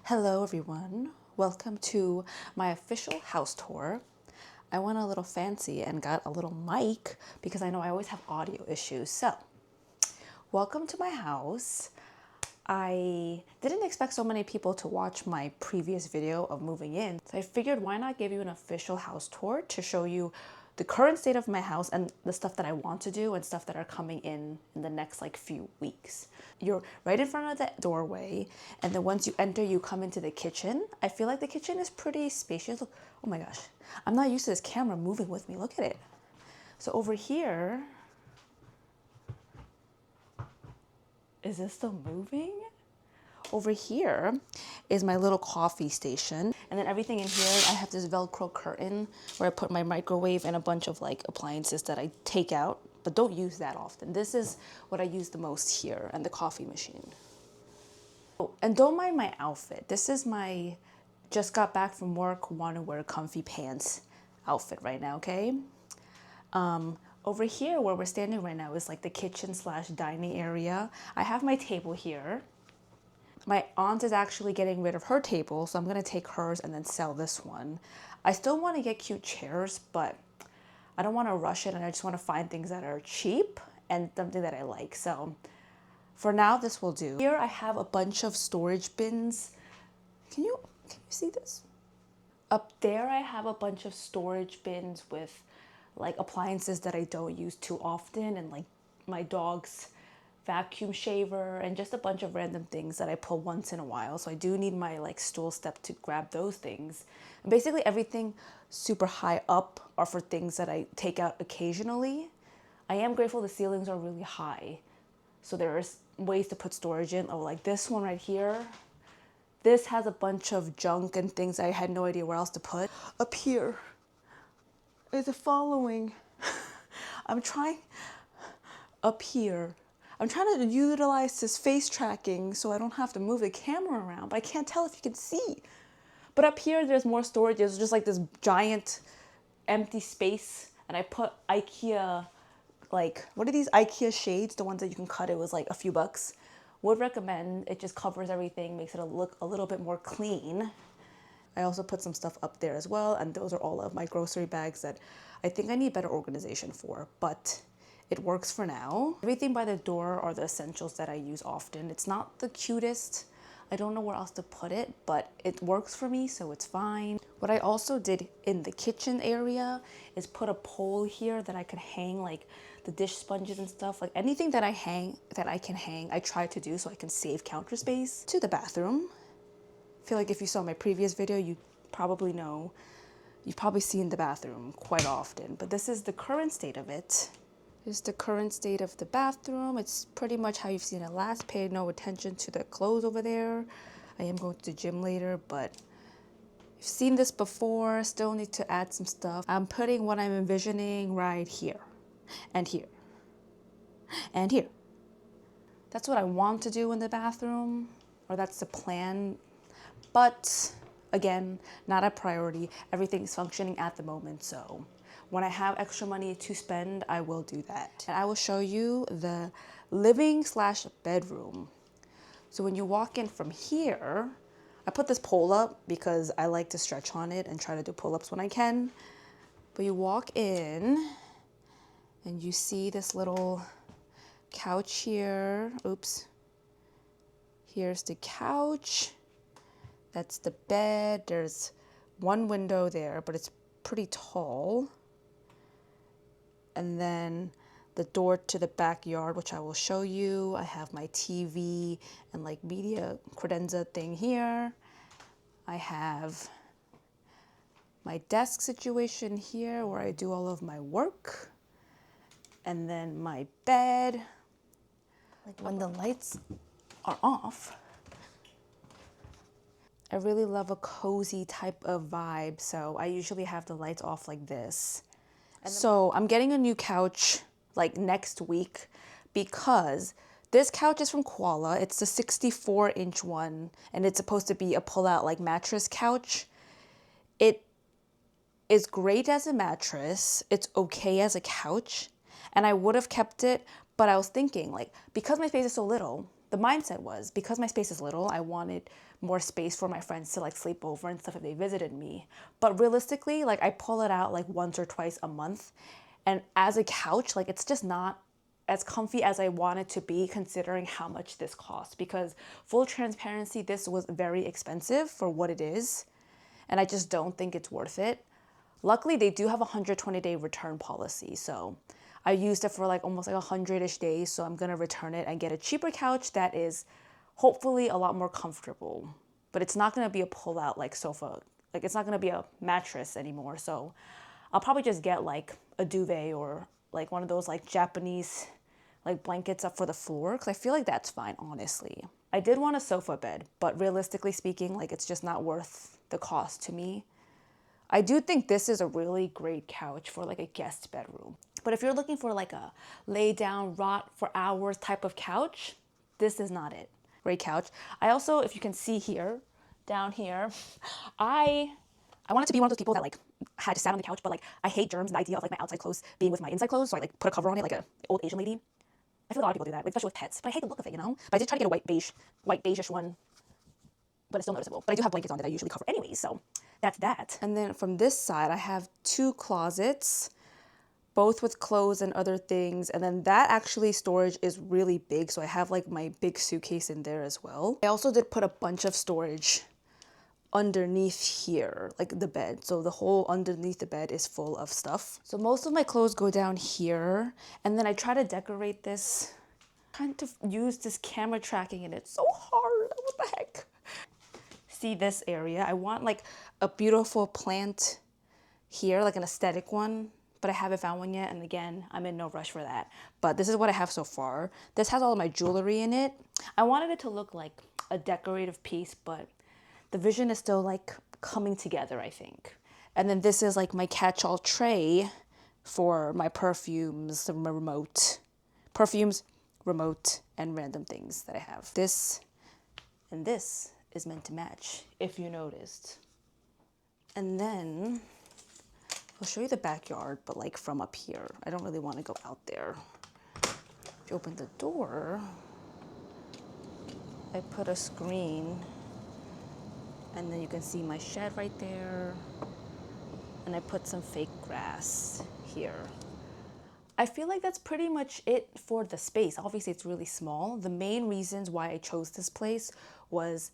Hello everyone, welcome to my official house tour. I went a little fancy and got a little mic because I know I always have audio issues. So, welcome to my house. I didn't expect so many people to watch my previous video of moving in. So I figured why not give you an official house tour to show you the current state of my house and the stuff that I want to do and stuff that are coming in the next few weeks. You're right in front of the doorway, and then once you enter, you come into the kitchen. I feel like the kitchen is pretty spacious. Look, oh my gosh, I'm not used to this camera moving with me. Look at it. So over here, is this still moving? Over here is my little coffee station. And then everything in here, I have this Velcro curtain where I put my microwave and a bunch of appliances that I take out, but don't use that often. This is what I use the most here, and the coffee machine. Oh, and don't mind my outfit. This is my just got back from work, want to wear comfy pants outfit right now, okay? Over here where we're standing right now is the kitchen / dining area. I have my table here. My aunt is actually getting rid of her table, so I'm gonna take hers and then sell this one. I still wanna get cute chairs, but I don't wanna rush it, and I just wanna find things that are cheap and something that I like. So for now, this will do. Here I have a bunch of storage bins. Can you see this? Up there I have a bunch of storage bins with appliances that I don't use too often, and my dog's vacuum shaver and just a bunch of random things that I pull once in a while. So I do need my stool step to grab those things. And basically everything super high up are for things that I take out occasionally. I am grateful the ceilings are really high, so there's ways to put storage in. Oh, like this one right here. This has a bunch of junk and things I had no idea where else to put. Up here is the following. I'm trying to utilize this face tracking so I don't have to move the camera around, but I can't tell if you can see. But up here, there's more storage. There's just this giant empty space, and I put IKEA, what are these IKEA shades? The ones that you can cut, it was a few bucks. Would recommend. It just covers everything, makes it look a little bit more clean. I also put some stuff up there as well, and those are all of my grocery bags that I think I need better organization for, but it works for now. Everything by the door are the essentials that I use often. It's not the cutest. I don't know where else to put it, but it works for me, so it's fine. What I also did in the kitchen area is put a pole here that I could hang the dish sponges and stuff. Anything that I can hang, I try to do so I can save counter space. To the bathroom. I feel like if you saw my previous video, you've probably seen the bathroom quite often, but this is the current state of it. This is the current state of the bathroom. It's pretty much how you've seen it last. Pay no attention to the clothes over there. I am going to the gym later, but you've seen this before. Still need to add some stuff. I'm putting what I'm envisioning right here, and here, and here. That's what I want to do in the bathroom, or that's the plan. But again, not a priority. Everything's functioning at the moment, so when I have extra money to spend, I will do that. And I will show you the living / bedroom. So when you walk in from here, I put this pole up because I like to stretch on it and try to do pull-ups when I can. But you walk in and you see this little couch here. Oops. Here's the couch. That's the bed. There's one window there, but it's pretty tall. And then the door to the backyard, which I will show you. I have my TV and media credenza thing here. I have my desk situation here where I do all of my work. And then my bed. When the lights are off, I really love a cozy type of vibe, so I usually have the lights off like this. So I'm getting a new couch next week because this couch is from Koala. It's the 64-inch one, and it's supposed to be a pull-out mattress couch. It is great as a mattress. It's okay as a couch, and I would have kept it, but I was thinking because my space is so little, the mindset was because my space is little, I wanted more space for my friends to like sleep over and stuff if they visited me. But realistically, like I pull it out like once or twice a month. And as a couch, like it's just not as comfy as I want it to be considering how much this costs. Because full transparency, this was very expensive for what it is. And I just don't think it's worth it. Luckily, they do have a 120-day return policy. So I used it for like almost like 100-ish days. So I'm gonna return it and get a cheaper couch that is hopefully a lot more comfortable. But it's not gonna be a pull-out like sofa. Like it's not gonna be a mattress anymore. So I'll probably just get like a duvet or like one of those like Japanese like blankets up for the floor because I feel like that's fine, honestly. I did want a sofa bed, but realistically speaking, like it's just not worth the cost to me. I do think this is a really great couch for like a guest bedroom. But if you're looking for like a lay down, rot for hours type of couch, this is not it. Great couch. I also, if you can see here, down here, I wanted to be one of those people that like had to sit on the couch, but like I hate germs and the idea of like my outside clothes being with my inside clothes, so I like put a cover on it like a old Asian lady. I feel like a lot of people do that, like, especially with pets. But I hate the look of it, you know? But I did try to get a white beige-ish one, but it's still noticeable. But I do have blankets on that I usually cover anyways, so that's that. And then from this side, I have 2 closets, both with clothes and other things. And then that actually storage is really big, so I have like my big suitcase in there as well. I also did put a bunch of storage underneath here, like the bed. So the whole underneath the bed is full of stuff. So most of my clothes go down here. And then I try to decorate this, trying to use this camera tracking and it's so hard. What the heck? See this area? I want like a beautiful plant here, like an aesthetic one, but I haven't found one yet. And again, I'm in no rush for that. But this is what I have so far. This has all of my jewelry in it. I wanted it to look like a decorative piece, but the vision is still like coming together, I think. And then this is like my catch-all tray for my perfumes, remote, and random things that I have. This and this is meant to match, if you noticed. And then I'll show you the backyard, but like from up here. I don't really want to go out there. If you open the door, I put a screen and then you can see my shed right there. And I put some fake grass here. I feel like that's pretty much it for the space. Obviously, it's really small. The main reasons why I chose this place was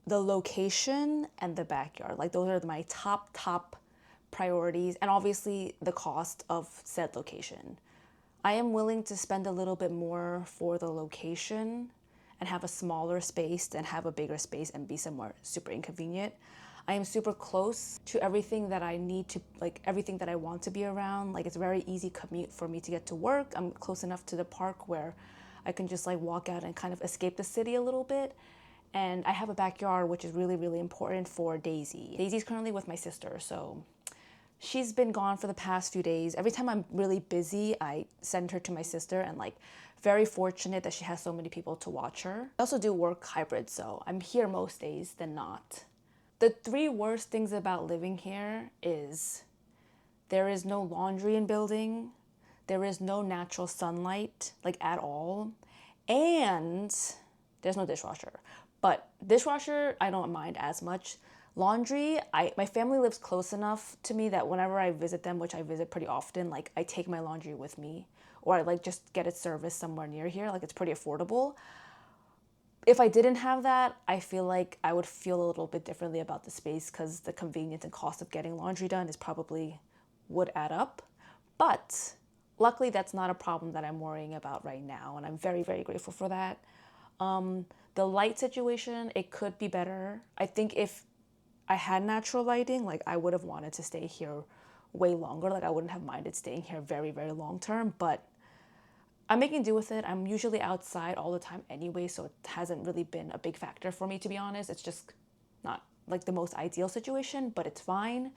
the location and the backyard. Like those are my top priorities, and obviously the cost of said location. I am willing to spend a little bit more for the location and have a smaller space than have a bigger space and be somewhere super inconvenient. I am super close to everything that I need to, like everything that I want to be around. Like it's a very easy commute for me to get to work. I'm close enough to the park where I can just like walk out and kind of escape the city a little bit. And I have a backyard, which is really, really important for Daisy. Daisy's currently with my sister, so she's been gone for the past few days. Every time I'm really busy, I send her to my sister, and like very fortunate that she has so many people to watch her. I also do work hybrid, so I'm here most days than not. The 3 worst things about living here is there is no laundry in building, there is no natural sunlight, like at all, and there's no dishwasher. But dishwasher, I don't mind as much. Laundry, my family lives close enough to me that whenever I visit them, which I visit pretty often, like I take my laundry with me, or I like just get it serviced somewhere near here. Like it's pretty affordable. If I didn't have that, I feel like I would feel a little bit differently about the space because the convenience and cost of getting laundry done is probably would add up. But luckily, that's not a problem that I'm worrying about right now, and I'm very, very grateful for that. The light situation, it could be better. I think if I had natural lighting, like I would have wanted to stay here way longer. Like I wouldn't have minded staying here very, very long term, but I'm making do with it. I'm usually outside all the time anyway, so it hasn't really been a big factor for me, to be honest. It's just not like the most ideal situation, but it's fine.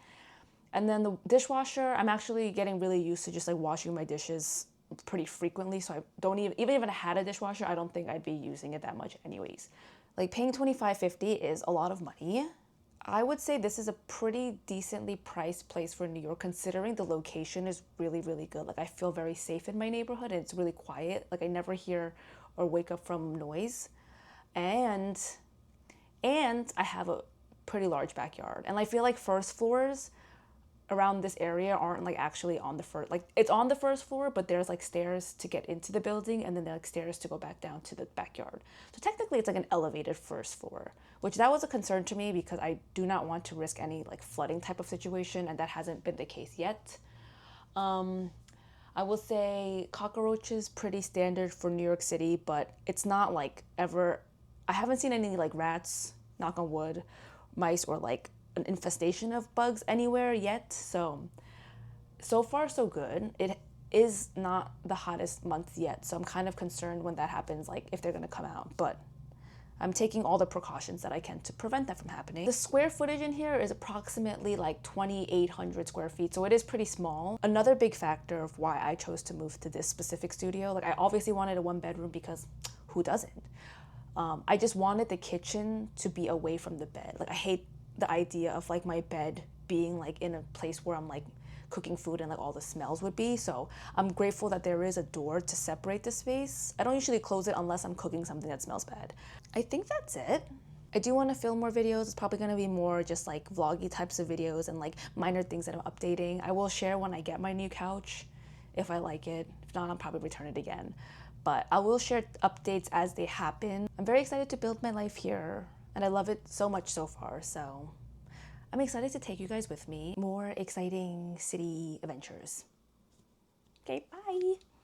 And then the dishwasher, I'm actually getting really used to just like washing my dishes pretty frequently, so I don't even if I had a dishwasher, I don't think I'd be using it that much anyways. Like paying $25.50 is a lot of money. I would say this is a pretty decently priced place for New York, considering the location is really, really good. Like I feel very safe in my neighborhood and it's really quiet. Like I never hear or wake up from noise. And And I have a pretty large backyard. And I feel like first floors around this area aren't like actually on the first, like it's on the first floor, but there's like stairs to get into the building and then there are like stairs to go back down to the backyard. So technically it's like an elevated first floor, which that was a concern to me because I do not want to risk any like flooding type of situation, and that hasn't been the case yet. I will say cockroaches pretty standard for New York City, but it's not like ever, I haven't seen any like rats, knock on wood, mice, or like an infestation of bugs anywhere yet. So far so good. It is not the hottest month yet, so I'm kind of concerned when that happens, like if they're gonna come out, but I'm taking all the precautions that I can to prevent that from happening. The square footage in here is approximately like 2,800 square feet, so it is pretty small. Another big factor of why I chose to move to this specific studio, like I obviously wanted a 1-bedroom because who doesn't? I just wanted the kitchen to be away from the bed. Like I hate the idea of like my bed being like in a place where I'm like cooking food and like all the smells would be. So I'm grateful that there is a door to separate the space. I don't usually close it unless I'm cooking something that smells bad. I think that's it. I do want to film more videos. It's probably going to be more just like vloggy types of videos and like minor things that I'm updating. I will share when I get my new couch if I like it. If not, I'll probably return it again. But I will share updates as they happen. I'm very excited to build my life here, and I love it so much so far. So I'm excited to take you guys with me. More exciting city adventures. Okay, bye.